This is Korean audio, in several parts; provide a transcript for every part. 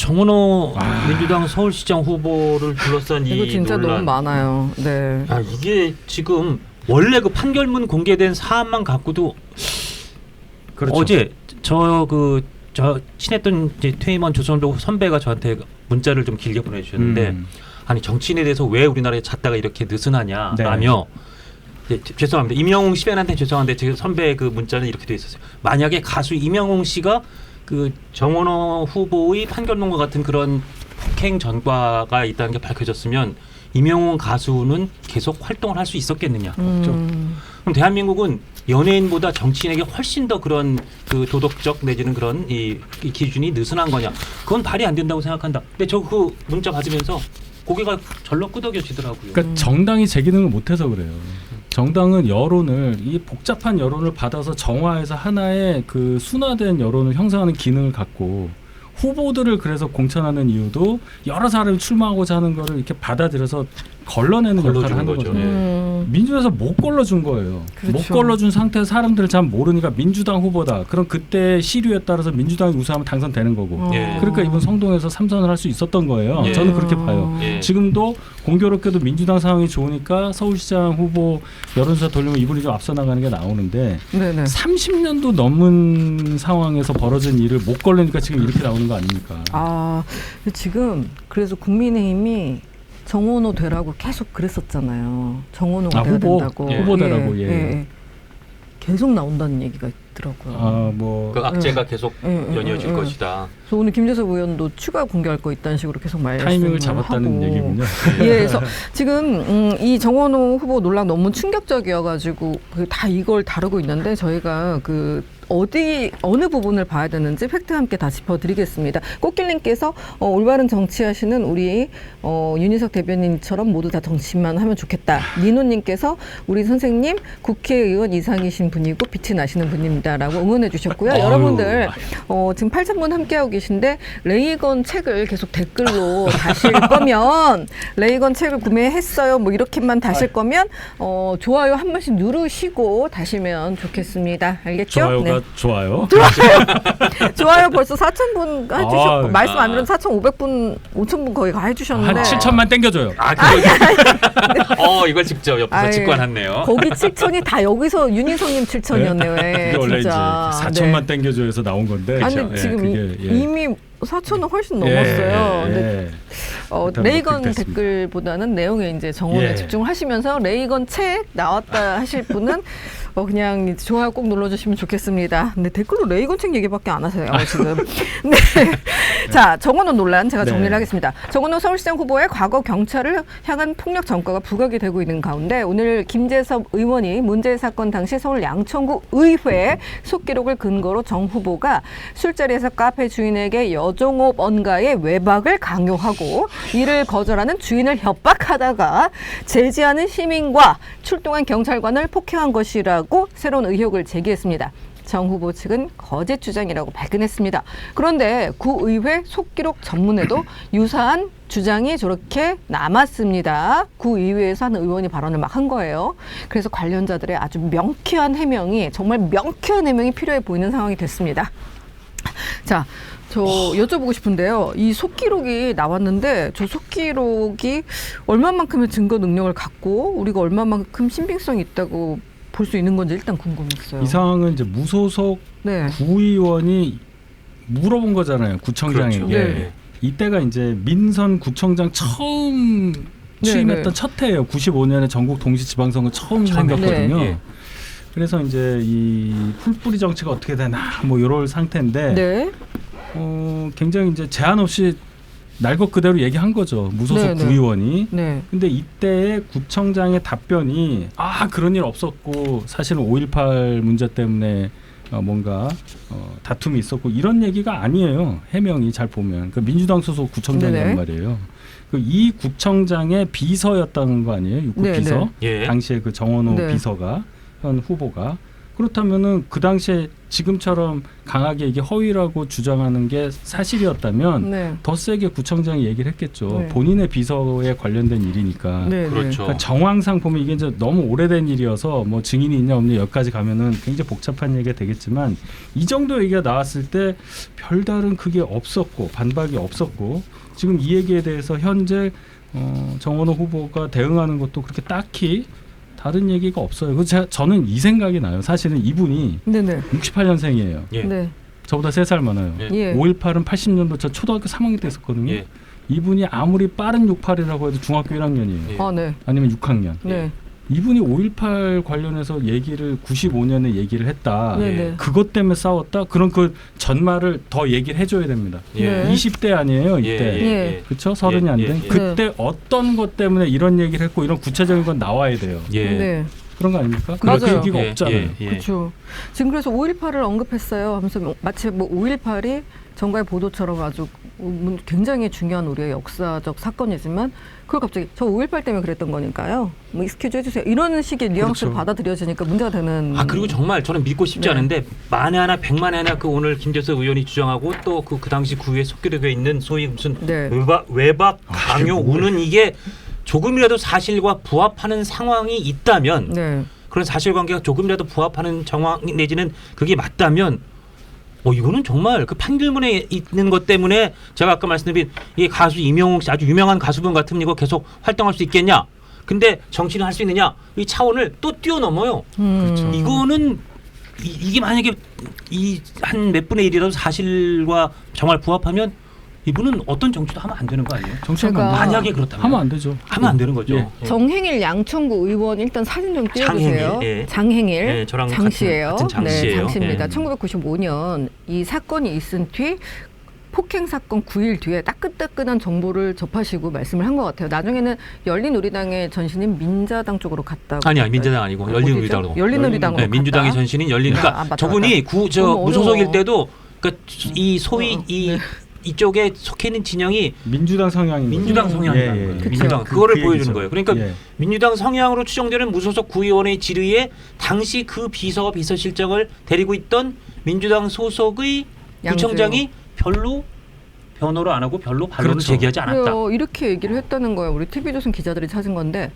정원호 민주당 서울시장 후보를 둘러싼 이거 이 진짜 논란. 너무 많아요. 네. 이게 지금 원래 그 판결문 공개된 사안만 갖고도 그렇죠. 어제 저 친했던 이제 퇴임한 조선도 선배가 저한테 문자를 좀 길게 보내주셨는데 아니 정치인에 대해서 왜 우리나라에 잣다가 이렇게 느슨하냐라며 네, 죄송합니다. 임영웅 씨한테 죄송한데 제 선배 그 문자는 이렇게 돼 있었어요. 만약에 가수 임영웅 씨가 그 정원호 후보의 판결문과 같은 그런 폭행 전과가 있다는 게 밝혀졌으면 임영웅 가수는 계속 활동을 할 수 있었겠느냐. 그럼 대한민국은 연예인보다 정치인에게 훨씬 더 그런 그 도덕적 내지는 그런 이 기준이 느슨한 거냐. 그건 발이 안 된다고 생각한다. 근데 저 그 문자 받으면서 고개가 절로 끄덕여지더라고요. 그러니까 정당이 제 기능을 못해서 그래요. 정당은 여론을 이 복잡한 여론을 받아서 정화해서 하나의 그 순화된 여론을 형성하는 기능을 갖고 후보들을 그래서 공천하는 이유도 여러 사람이 출마하고자 하는 거를 이렇게 받아들여서 걸러내는 역할을 하는 거죠. 민주당에서 못 걸러준 거예요. 그렇죠. 못 걸러준 상태에서 사람들을 잘 모르니까 민주당 후보다. 그럼 그때 시류에 따라서 민주당이 우세하면 당선되는 거고. 예. 그러니까 이번 성동에서 3선을 할 수 있었던 거예요. 예. 저는 그렇게 봐요. 예. 지금도 공교롭게도 민주당 상황이 좋으니까 서울시장 후보 여론조사 돌리면 이분이 좀 앞서 나가는 게 나오는데 네네. 30년도 넘은 상황에서 벌어진 일을 못 걸리니까 지금 이렇게 나오는 거 아닙니까? 지금 그래서 국민의힘이 정원호 되라고 계속 그랬었잖아요. 정원호가 돼야 후보, 된다고. 후보 되라고, 예. 계속 나온다는 얘기가 있더라고요. 그 악재가 계속 예, 연이어질 것이다. 그래서 오늘 김재섭 의원도 추가 공개할 거 있다는 식으로 계속 말씀을 타이밍을 잡았다는 하고. 얘기군요. 예, 그래서 지금 이 정원호 후보 논란 너무 충격적이어가지고 다 이걸 다루고 있는데 저희가 어느 부분을 봐야 되는지 팩트 함께 다 짚어드리겠습니다. 꽃길님께서 올바른 정치하시는 우리 윤희석 대변인처럼 모두 다 정치만 하면 좋겠다. 민호님께서 우리 선생님 국회의원 이상이신 분이고 빛이 나시는 분입니다라고 응원해 주셨고요. 여러분들 지금 8,000분 함께하고 계신데 레이건 책을 계속 댓글로 다실 거면 레이건 책을 구매했어요. 뭐 이렇게만 다실 거면 좋아요 한 번씩 누르시고 다시면 좋겠습니다. 알겠죠? 좋아요가 좋아요. 좋아요 벌써 4,000분 해주셨고 말씀 안 들은 4,500분, 5,000분 거의 다 해주셨는데 한 7천만 땡겨줘요. 이걸 직접 옆에서 직관했네요. 거기 7,000이 다 여기서 윤희성님 7,000이었네요. 그게 원래 이제 4천만 땡겨줘서 나온 건데. 아니 그렇죠? 지금 이미 4,000은 훨씬 넘었어요. 근데 레이건 댓글보다는 내용에 이제 정원에 집중하시면서 레이건 책 나왔다 하실 분은 그냥 좋아요 꼭 눌러주시면 좋겠습니다. 근데 댓글로 레이건 책 얘기밖에 안 하세요 지금. 네. 자, 정원호 논란 제가 정리를 하겠습니다. 정원호 서울시장 후보의 과거 경찰을 향한 폭력 전과가 부각이 되고 있는 가운데 오늘 김재섭 의원이 문제 사건 당시 서울 양천구 의회 속기록을 근거로 정 후보가 술자리에서 카페 주인에게 여종업 언가의 외박을 강요하고 이를 거절하는 주인을 협박하다가 제지하는 시민과 출동한 경찰관을 폭행한 것이라고 새로운 의혹을 제기했습니다. 정 후보 측은 거짓 주장이라고 발끈했습니다. 그런데 구의회 속기록 전문에도 유사한 주장이 저렇게 남았습니다. 구의회에서 한 의원이 발언을 막 한 거예요. 그래서 관련자들의 아주 정말 명쾌한 해명이 필요해 보이는 상황이 됐습니다. 자, 저 여쭤보고 싶은데요. 이 속기록이 나왔는데 저 속기록이 얼마만큼의 증거 능력을 갖고 우리가 얼마만큼 신빙성이 있다고 볼 수 있는 건지 일단 궁금했어요. 이 상황은 이제 무소속 구의원이 물어본 거잖아요. 구청장에게. 그렇죠. 이때가 이제 민선 구청장 처음 취임했던 첫 해예요. 95년에 전국 동시지방선거 처음 생겼거든요. 그래서 이제 이 풀뿌리 정치가 어떻게 되나 뭐 이럴 상태인데 굉장히 이제 제한 없이 날 것 그대로 얘기한 거죠. 무소속 구의원이. 근데 이때 구청장의 답변이 그런 일 없었고 사실은 5.18 문제 때문에 뭔가 다툼이 있었고 이런 얘기가 아니에요. 해명이 잘 보면. 그 민주당 소속 구청장이란 말이에요. 이 구청장의 비서였다는 거 아니에요? 육구 비서. 당시에 그 정원호 비서가 현 후보가. 그렇다면은 그 당시에 지금처럼 강하게 이게 허위라고 주장하는 게 사실이었다면 네. 더 세게 구청장이 얘기를 했겠죠. 네. 본인의 비서에 관련된 일이니까. 네, 그렇죠. 그러니까 정황상 보면 이게 이제 너무 오래된 일이어서 뭐 증인이 있냐 없냐 여기까지 가면은 굉장히 복잡한 얘기가 되겠지만 이 정도 얘기가 나왔을 때 별다른 그게 없었고 반박이 없었고 지금 이 얘기에 대해서 현재 정원호 후보가 대응하는 것도 그렇게 딱히 다른 얘기가 없어요. 그래서 저는 이 생각이 나요. 사실은 이분이 네네. 68년생이에요. 예. 네. 저보다 3살 많아요. 예. 예. 5.18은 80년도 저 초등학교 3학년 때 있었거든요. 예. 이분이 아무리 빠른 68이라고 해도 중학교 1학년이에요. 예. 아, 네. 아니면 6학년. 네. 이분이 5.18 관련해서 얘기를 95년에 얘기를 했다. 네. 예. 네. 그것 때문에 싸웠다. 그럼 그 전말을 더 얘기를 해줘야 됩니다. 예. 네. 20대 아니에요 이때. 예. 그렇죠? 30이 안 된. 예. 그때 어떤 것 때문에 이런 얘기를 했고 이런 구체적인 건 나와야 돼요. 예. 네. 그런 거 아닙니까? 맞아요. 그 얘기가 예. 없잖아요. 예. 예. 그렇죠. 지금 그래서 5.18을 언급했어요 하면서 마치 뭐 5.18이 정가의 보도처럼 아주 굉장히 중요한 우리의 역사적 사건이지만 그걸 갑자기 저 5.18 때문에 그랬던 거니까요. 뭐 익스큐즈 해주세요. 이런 식의 뉘앙스로 그렇죠. 받아들여지니까 문제가 되는. 아 그리고 정말 저는 믿고 싶지 네. 않은데 만에 하나 백만에 하나 그 오늘 김재석 의원이 주장하고 또 그 당시 구에 속기록에 있는 소위 무슨 네. 외박 강요 우는 이게 조금이라도 사실과 부합하는 상황이 있다면 네. 그런 사실관계가 조금이라도 부합하는 정황 내지는 그게 맞다면 이거는 정말 그 판결문에 있는 것 때문에 제가 아까 말씀드린 이 가수 이명웅 씨 아주 유명한 가수분 같으면 이거 계속 활동할 수 있겠냐? 근데 정치를 할 수 있느냐? 이 차원을 또 뛰어넘어요. 그렇죠. 이거는 이게 만약에 이 한 몇 분의 1이라도 사실과 정말 부합하면 이분은 어떤 정치도 하면 안 되는 거 아니에요? 정치하면 안 제가- 되죠. 만약에 그렇다면 하면 안 되죠. 하면 안 되는 거죠. 예. 정행일 양천구 의원 일단 사진 좀 띄워주세요. 장행일, 예. 장행일, 예, 저랑 장씨예요. 같은 장씨예요. 네, 장씨입니다. 예. 1995년 이 사건이 있은 뒤 폭행 사건 9일 뒤에 따끈따끈한 정보를 접하시고 말씀을 한 것 같아요. 나중에는 열린우리당의 전신인 민자당 쪽으로 갔다고. 아니 민자당 아니고 열린우리당으로. 열린우리당으로 네, 민주당의 갔다. 전신인 열린. 그러니까 맞다, 저분이 어머, 무소속일 어려워. 때도 그러니까 이 소위 이 이쪽에 속해 있는 진영이 민주당 성향인 거죠. 민주당 성향이라는 예, 예, 거예요. 예. 민주당 그- 그거를 그 보여주는 얘기죠. 거예요. 그러니까 예. 민주당 성향으로 추정되는 무소속 구의원의 지르에 당시 그 비서와 비서실장을 데리고 있던 민주당 소속의 구청장이 별로 변호를 안 하고 별로 반론을 그렇죠. 제기하지 않았다. 그래요. 이렇게 얘기를 했다는 거예요. 우리 TV조선 기자들이 찾은 건데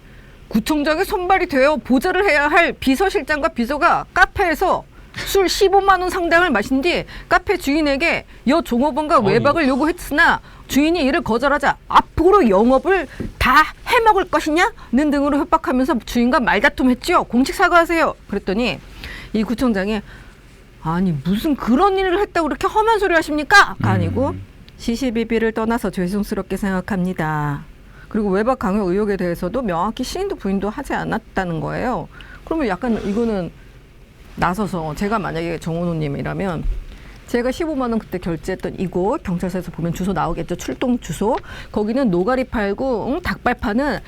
구청장이 선발이 되어 보좌를 해야 할 비서실장과 비서가 카페에서 술 15만 원 상당을 마신 뒤 카페 주인에게 여 종업원과 외박을 요구했으나 주인이 이를 거절하자 앞으로 영업을 다 해먹을 것이냐는 등으로 협박하면서 주인과 말다툼했죠. 공식 사과하세요. 그랬더니 이 구청장이 아니 무슨 그런 일을 했다고 그렇게 험한 소리 하십니까? 가 아니고 시시비비를 떠나서 죄송스럽게 생각합니다. 그리고 외박 강요 의혹에 대해서도 명확히 시인도 부인도 하지 않았다는 거예요. 그러면 약간 이거는 나서서 제가 만약에 정원호님이라면 제가 15만 원 그때 결제했던 이곳 경찰서에서 보면 주소 나오겠죠. 출동 주소. 거기는 노가리 팔고 닭발 파는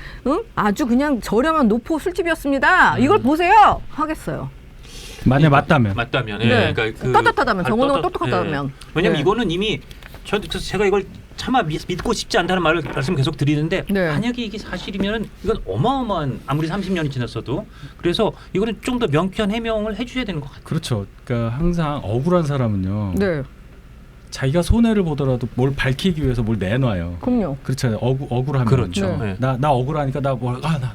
아주 그냥 저렴한 노포 술집이었습니다. 이걸 보세요. 하겠어요. 만약 맞다면. 맞다면. 예. 네. 그러니까 떳떳하다면, 정원호가 떳떳- 똑똑하다면. 왜냐면 네. 이거는 이미 제가 이걸 차마 믿고 싶지 않다는 말씀 계속 드리는데 네. 만약에 이게 사실이면 이건 어마어마한 아무리 30년이 지났어도 그래서 이거는 좀 더 명쾌한 해명을 해주셔야 되는 것 같아요. 그렇죠. 그러니까 항상 억울한 사람은요. 네. 자기가 손해를 보더라도 뭘 밝히기 위해서 뭘 내놔요. 그럼요. 그렇잖아요. 억울하면. 그렇죠. 네. 네. 나 억울하니까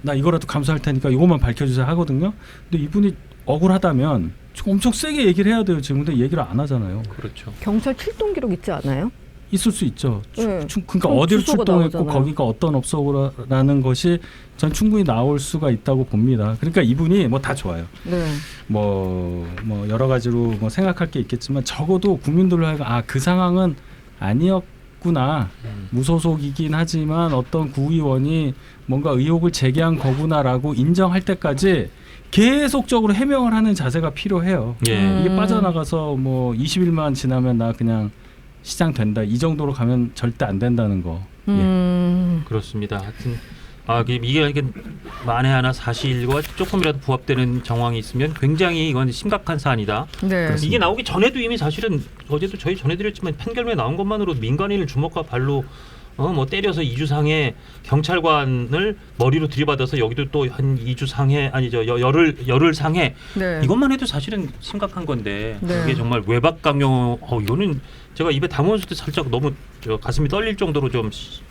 나 이거라도 감수할 테니까 이것만 밝혀주세요 하거든요. 근데 이분이 억울하다면 엄청 세게 얘기를 해야 돼요. 지금 근데 얘기를 안 하잖아요. 그렇죠. 경찰 출동 기록 있지 않아요? 있을 수 있죠. 네. 그러니까 그럼 어디를 주소가 출동했고 나오잖아요. 거기가 어떤 업소라는 것이 전 충분히 나올 수가 있다고 봅니다. 그러니까 이분이 뭐 다 좋아요. 네. 뭐 여러 가지로 뭐 생각할 게 있겠지만 적어도 국민들로 하여금 그 상황은 아니었구나. 무소속이긴 하지만 어떤 구의원이 뭔가 의혹을 제기한 거구나라고 인정할 때까지 계속적으로 해명을 하는 자세가 필요해요. 예. 이게 빠져나가서 뭐 20일만 지나면 나 그냥 시장 된다. 이 정도로 가면 절대 안 된다는 거. 그렇습니다. 하여튼 이게 만에 하나 사실과 조금이라도 부합되는 정황이 있으면 굉장히 이건 심각한 사안이다. 네. 이게 나오기 전에도 이미 사실은 어제도 저희 전해드렸지만 판결문에 나온 것만으로 민간인을 주먹과 발로 뭐 때려서 2주 상해 경찰관을 머리로 들이받아서 여기도 또 한 2주 상해 아니죠 열흘 상해 네. 이것만 해도 사실은 심각한 건데 네. 이게 정말 외박 강요 이거는 제가 입에 담으면서도 살짝 너무 가슴이 떨릴 정도로 좀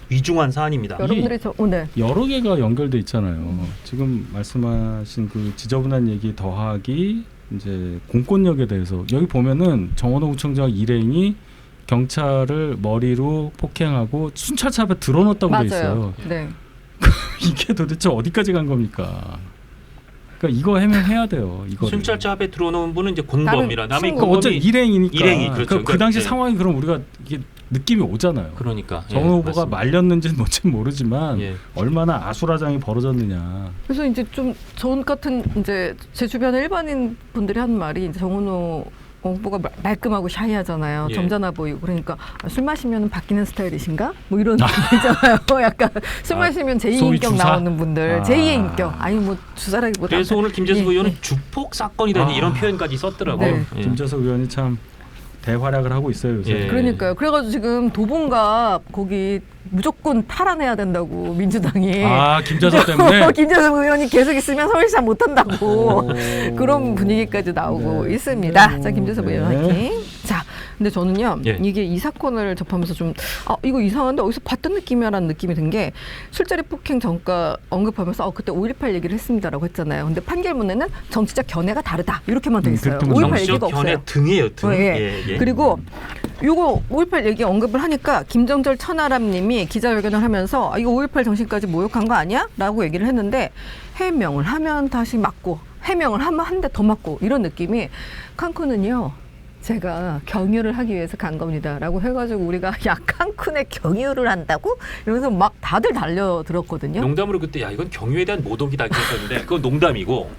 위중한 사안입니다. 여러분들이 네. 여러 개가 연결돼 있잖아요. 지금 말씀하신 그 지저분한 얘기 더하기 이제 공권력에 대해서 여기 보면은 정원호 구청장 일행이 경찰을 머리로 폭행하고 순찰차 앞에 들어놓았다고 돼 있어요. 네. 이게 도대체 어디까지 간 겁니까? 그러니까 이거 해명해야 돼요. 이거 순찰차 앞에 들어놓은 분은 이제 곤범이라 남의 친구. 어째 곤범이 일행이니까. 일행이, 그렇죠. 그 당시 네. 상황이 그럼 우리가 이게 느낌이 오잖아요. 그러니까 정원 후보가 말렸는지는 뭔지 모르지만 예. 얼마나 아수라장이 벌어졌느냐. 그래서 이제 좀 전 같은 이제 제 주변의 일반인 분들이 하는 말이 이제 정원호 후보가 말끔하고 샤이하잖아요. 예. 점잖아 보이고 그러니까 술 마시면 바뀌는 스타일이신가? 뭐 이런 있잖아요. 약간 술 마시면 제2 소위 인격 주사? 나오는 분들, 제2의 인격. 아니 뭐 주사라기보다. 그래서 오늘 김재숙 예, 의원은 예. 주폭 사건이라는 이런 표현까지 썼더라고요. 네. 예. 김재석 의원이 참 대활약을 하고 있어요 요새. 예. 그러니까요. 그래가지고 지금 도봉갑 거기 무조건 탈환해야 된다고 민주당이. 아 김재석 때문에. 김재석 의원이 계속 있으면 서울시장 못한다고 그런 분위기까지 나오고 네. 있습니다. 자, 김재석 의원 네. 화이팅. 자, 근데 저는요 예. 이게 이 사건을 접하면서 좀 이거 이상한데 어디서 봤던 느낌이야라는 느낌이 든 게 술자리 폭행 전과 언급하면서 그때 5.18 얘기를 했습니다라고 했잖아요. 근데 판결문에는 정치적 견해가 다르다 이렇게만 돼 있어요. 그랬던 5.18 정치적 얘기가 견해 없어요. 등이에요 등. 예. 그리고 요거 5.18 얘기 언급을 하니까 김정절 천하람님이 기자회견을 하면서 이거 5.18 정신까지 모욕한 거 아니야? 라고 얘기를 했는데 해명을 하면 다시 맞고 해명을 하면 한 대 더 맞고 이런 느낌이 칸쿤은요. 제가 경유를 하기 위해서 간 겁니다. 라고 해가지고 우리가 야 칸쿤에 경유를 한다고? 이러면서 막 다들 달려들었거든요. 농담으로 그때 야 이건 경유에 대한 모독이다 그랬었는데 그건 농담이고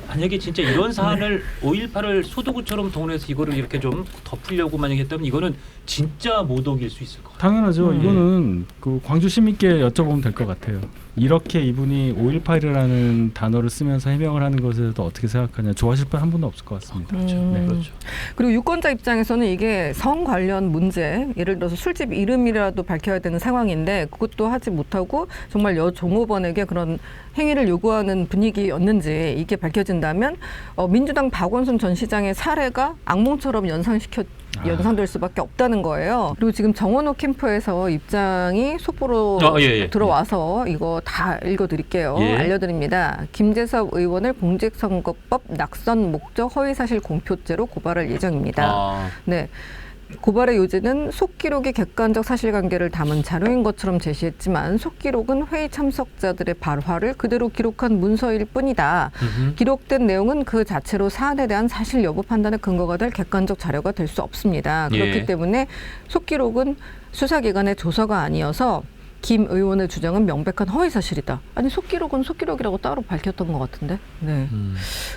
만약에 진짜 이런 사안을 5.18을 소도구처럼 동원해서 이거를 이렇게 좀 덮으려고 만약에 했다면 이거는 진짜 모독일 수 있을 것 같아요. 당연하죠. 이거는 그 광주 시민께 여쭤보면 될 것 같아요. 이렇게 이분이 5.18이라는 단어를 쓰면서 해명을 하는 것에 대해서 어떻게 생각하냐. 좋아하실 분 한 분도 없을 것 같습니다. 네. 그렇죠. 그리고 유권자 입장에서는 이게 성 관련 문제, 예를 들어서 술집 이름이라도 밝혀야 되는 상황인데 그것도 하지 못하고 정말 여 종업원에게 그런 행위를 요구하는 분위기였는지 이게 밝혀진다면 민주당 박원순 전 시장의 사례가 악몽처럼 연상될 수밖에 없다는 거예요. 그리고 지금 정원호 캠프에서 입장이 속보로 들어와서 이거 다 읽어드릴게요. 알려드립니다. 김재섭 의원을 공직선거법 낙선 목적 허위사실 공표죄로 고발할 예정입니다. 네. 고발의 요지는 속기록이 객관적 사실관계를 담은 자료인 것처럼 제시했지만 속기록은 회의 참석자들의 발화를 그대로 기록한 문서일 뿐이다. 기록된 내용은 그 자체로 사안에 대한 사실 여부 판단의 근거가 될 객관적 자료가 될 수 없습니다. 그렇기 때문에 속기록은 수사기관의 조서가 아니어서 김 의원의 주장은 명백한 허위사실이다. 아니 속기록은 속기록이라고 따로 밝혔던 것 같은데. 네.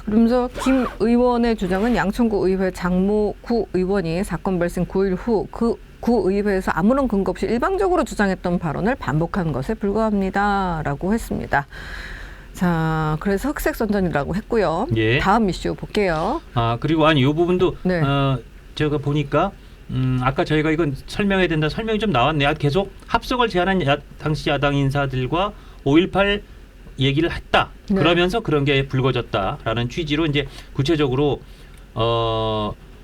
그러면서 김 의원의 주장은 양천구 의회 장모 구 의원이 사건 발생 9일 후 그 구의회에서 아무런 근거 없이 일방적으로 주장했던 발언을 반복한 것에 불과합니다라고 했습니다. 자, 그래서 흑색 선전이라고 했고요. 다음 이슈 볼게요. 그리고 이 부분도 제가 보니까 아까 저희가 이건 설명해야 된다 설명이 좀 나왔네요. 계속 합석을 제안한 당시 야당 인사들과 5.18 얘기를 했다. 그러면서 그런 게 불거졌다라는 취지로 이제 구체적으로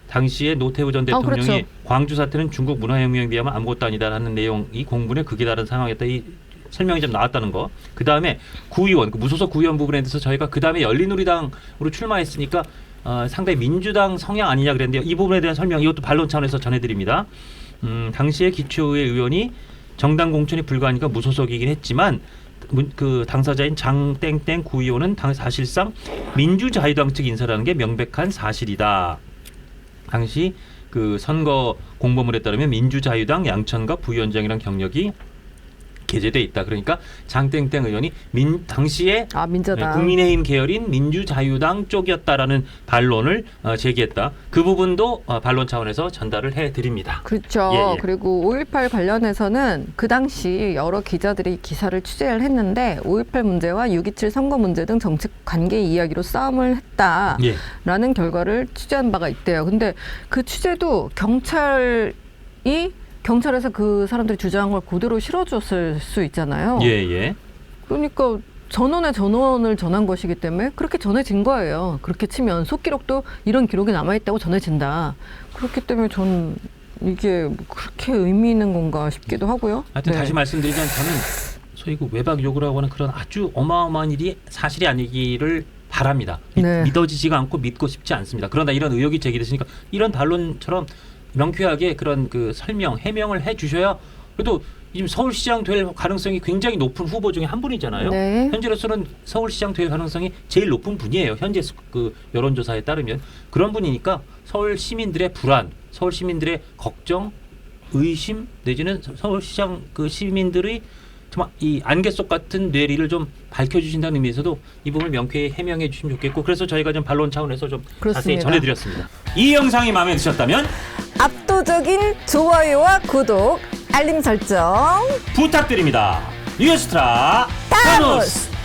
당시에 노태우 전 대통령이 광주 사태는 중국 문화혁명에 비하면 아무것도 아니다라는 내용이 공분에 극에 달한 상황이었다. 이 설명이 좀 나왔다는 거. 그 다음에 구의원, 무소속 구의원 부분에 대해서 저희가 그 다음에 열린우리당으로 출마했으니까 상당히 민주당 성향 아니냐 그랬는데요. 이 부분에 대한 설명 이것도 반론 차원에서 전해드립니다. 당시에 기초의회 의원이 정당 공천이 불가하니까 무소속이긴 했지만 그 당사자인 장땡땡 구의원은 사실상 민주자유당 측 인사라는 게 명백한 사실이다. 당시 그 선거 공보물에 따르면 민주자유당 양천갑 부위원장이란 경력이 게재돼 있다. 그러니까 장땡땡 의원이 당시에 민자당. 국민의힘 계열인 민주자유당 쪽이었다라는 반론을 제기했다. 그 부분도 반론 차원에서 전달을 해드립니다. 그렇죠. 그리고 5.18 관련해서는 그 당시 여러 기자들이 기사를 취재를 했는데 5.18 문제와 6.27 선거 문제 등 정책 관계 이야기로 싸움을 했다라는 결과를 취재한 바가 있대요. 근데 그 취재도 경찰이 경찰에서 그 사람들이 주장한 걸 그대로 실어줬을 수 있잖아요. 예, 예. 그러니까 전원에 전원을 전한 것이기 때문에 그렇게 전해진 거예요. 그렇게 치면 속기록도 이런 기록이 남아있다고 전해진다. 그렇기 때문에 전 이게 그렇게 의미 있는 건가 싶기도 하고요. 하여튼 다시 말씀드리자면 저는 소위 그 외박 요구라고 하는 그런 아주 어마어마한 일이 사실이 아니기를 바랍니다. 믿어지지가 않고 믿고 싶지 않습니다. 그러나 이런 의혹이 제기됐으니까 이런 반론처럼 명쾌하게 그런 그 설명, 해명을 해 주셔야 그래도 지금 서울시장 될 가능성이 굉장히 높은 후보 중에 한 분이잖아요. 네. 현재로서는 서울시장 될 가능성이 제일 높은 분이에요. 현재 그 여론조사에 따르면 그런 분이니까 서울 시민들의 불안, 서울 시민들의 걱정, 의심 내지는 서울시장 그 시민들의 정말 이 안개 속 같은 뇌리를 좀 밝혀주신다는 의미에서도 이 부분을 명쾌히 해명해 주시면 좋겠고 그래서 저희가 좀 반론 차원에서 좀 그렇습니다. 자세히 전해드렸습니다. 이 영상이 마음에 드셨다면 압도적인 좋아요와 구독, 알림 설정 부탁드립니다. 뉴스트라 타노스.